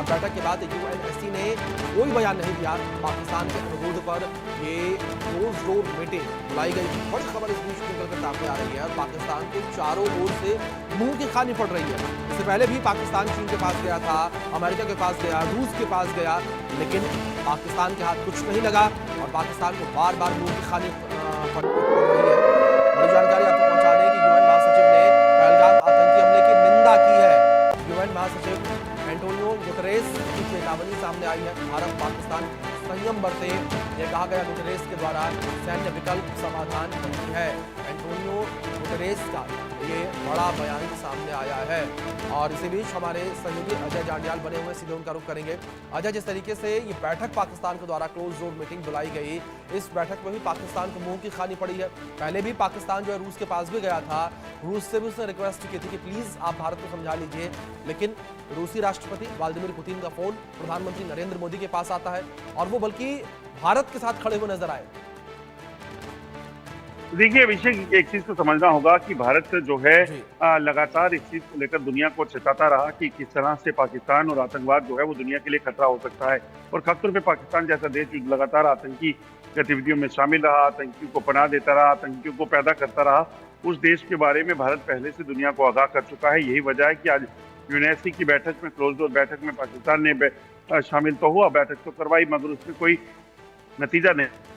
और बैठक के बाद यूएनएससी ने कोई बयान नहीं दिया। पाकिस्तान के अनुरोध पर ये क्लोज डोर मीटिंग बुलाई गई थी। बड़ी खबर इस बीच निकलकर सामने आ रही है और पाकिस्तान को चारों ओर से मुंह की खानी पड़ रही है। इससे पहले भी पाकिस्तान चीन के पास गया था, अमेरिका के पास गया, रूस के पास गया, लेकिन पाकिस्तान के हाथ कुछ नहीं लगा और पाकिस्तान को बार बार मुंह की खानी पड़ रही है। बड़ी जानकारी आपको पहुंचा दें कि यूएन महासचिव ने पहलगाम आतंकी हमले की निंदा की है। यूएन महासचिव एंटोनियो गुटेरेस की चेतावनी सामने आई है। भारत पाकिस्तान संयम बरते, यह कहा गया गुटेरेस के द्वारा। सैन्य विकल्प समाधान नहीं है। एंटोनियो गुटेरेस का ये बड़ा बयान सामने आया है और इसी बीच हमारे सहयोगी अजय जांडियाल बने हुए, सीधे उनका रुख करेंगे। अजय, जिस तरीके से ये बैठक पाकिस्तान के द्वारा क्लोज डोर मीटिंग बुलाई गई, इस बैठक में भी पाकिस्तान को मुंह की खानी पड़ी है। पहले भी पाकिस्तान जो है रूस के पास भी गया था, रूस से भी उसने रिक्वेस्ट की थी कि प्लीज आप भारत को समझा लीजिए, लेकिन रूसी राष्ट्रपति व्लादिमीर पुतिन का फोन प्रधानमंत्री नरेंद्र मोदी के पास आता है और वो बल्कि भारत के साथ खड़े हुए नजर आए। देखिए अभिषेक, एक चीज को समझना होगा कि भारत जो है लगातार इस चीज को लेकर दुनिया को चेताता रहा कि किस तरह से पाकिस्तान और आतंकवाद जो है वो दुनिया के लिए खतरा हो सकता है। और खासतौर पे पाकिस्तान जैसा देश जो लगातार आतंकी गतिविधियों में शामिल रहा, आतंकियों को पनाह देता रहा, आतंकियों को पैदा करता रहा, उस देश के बारे में भारत पहले से दुनिया को आगाह कर चुका है। यही वजह है कि आज यूएनएससी की बैठक में, क्लोज डोर बैठक में पाकिस्तान ने शामिल तो हुआ, बैठक तो करवाई, मगर उसमें कोई नतीजा नहीं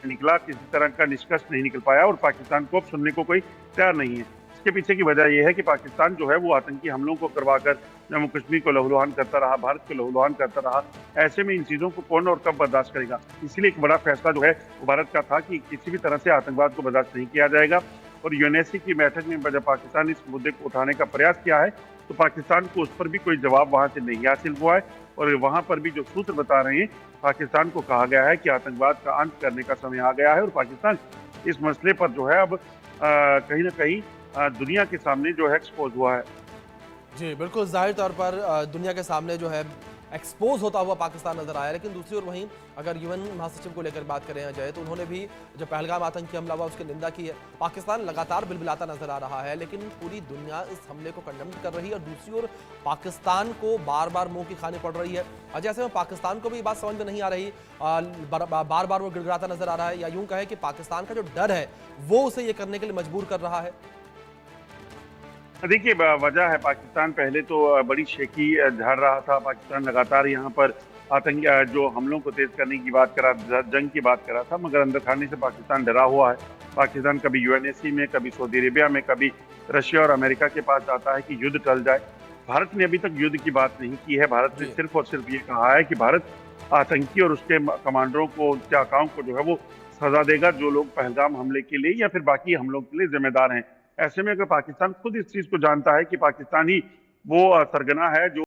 निकला, किसी तरह का निष्कर्ष नहीं निकल पाया और पाकिस्तान को अब सुनने को कोई तैयार नहीं है। इसके पीछे की वजह यह है कि पाकिस्तान जो है वो आतंकी हमलों को करवाकर जम्मू कश्मीर को लहूलुहान करता रहा, भारत को लहूलुहान करता रहा। ऐसे में इन चीजों को कौन और कब बर्दाश्त करेगा? इसलिए एक बड़ा फैसला जो है वो भारत का था कि किसी भी तरह से आतंकवाद को बर्दाश्त नहीं किया जाएगा। और यूएनएससी की बैठक में जब पाकिस्तान इस मुद्दे को उठाने का प्रयास किया है तो पाकिस्तान को उस पर भी कोई जवाब वहां से नहीं हासिल हुआ है। और वहां पर भी जो सूत्र बता रहे हैं, पाकिस्तान को कहा गया है कि आतंकवाद का अंत करने का समय आ गया है और पाकिस्तान इस मसले पर जो है अब कहीं ना कहीं दुनिया के सामने जो है एक्सपोज हुआ है। जी बिल्कुल, जाहिर तौर पर दुनिया के सामने जो है एक्सपोज होता हुआ पाकिस्तान नजर आया। लेकिन दूसरी ओर वहीं अगर यूएन महासचिव को लेकर बात करें अजय, तो उन्होंने भी जो पहलगाम आतंकी हमला हुआ उसकी निंदा की है। पाकिस्तान लगातार बिलबिलाता नजर आ रहा है, लेकिन पूरी दुनिया इस हमले को कंडेम कर रही है और दूसरी ओर पाकिस्तान को बार बार मुंह की खानी पड़ रही है। अजय, ऐसे में पाकिस्तान को भी बात समझ में नहीं आ रही, बार बार वो गिड़गिड़ाता नजर आ रहा है, या यूं कहे कि पाकिस्तान का जो डर है वो उसे ये करने के लिए मजबूर कर रहा है। देखिए वजह है, पाकिस्तान पहले तो बड़ी शेखी झाड़ रहा था। पाकिस्तान लगातार यहाँ पर आतंकी जो हमलों को तेज करने की बात करा, जंग की बात करा था, मगर अंदर खाने से पाकिस्तान डरा हुआ है। पाकिस्तान कभी यूएनएससी में, कभी सऊदी अरेबिया में, कभी रशिया और अमेरिका के पास जाता है कि युद्ध टल जाए। भारत ने अभी तक युद्ध की बात नहीं की है। भारत ने सिर्फ और सिर्फ ये कहा है कि भारत आतंकी और उसके कमांडरों को, उसके आकाओं को जो है वो सजा देगा जो लोग पहलगाम हमले के लिए या फिर बाकी हमलों के लिए जिम्मेदार हैं। ऐसे में अगर पाकिस्तान खुद इस चीज को जानता है कि पाकिस्तान ही वो सरगना है जो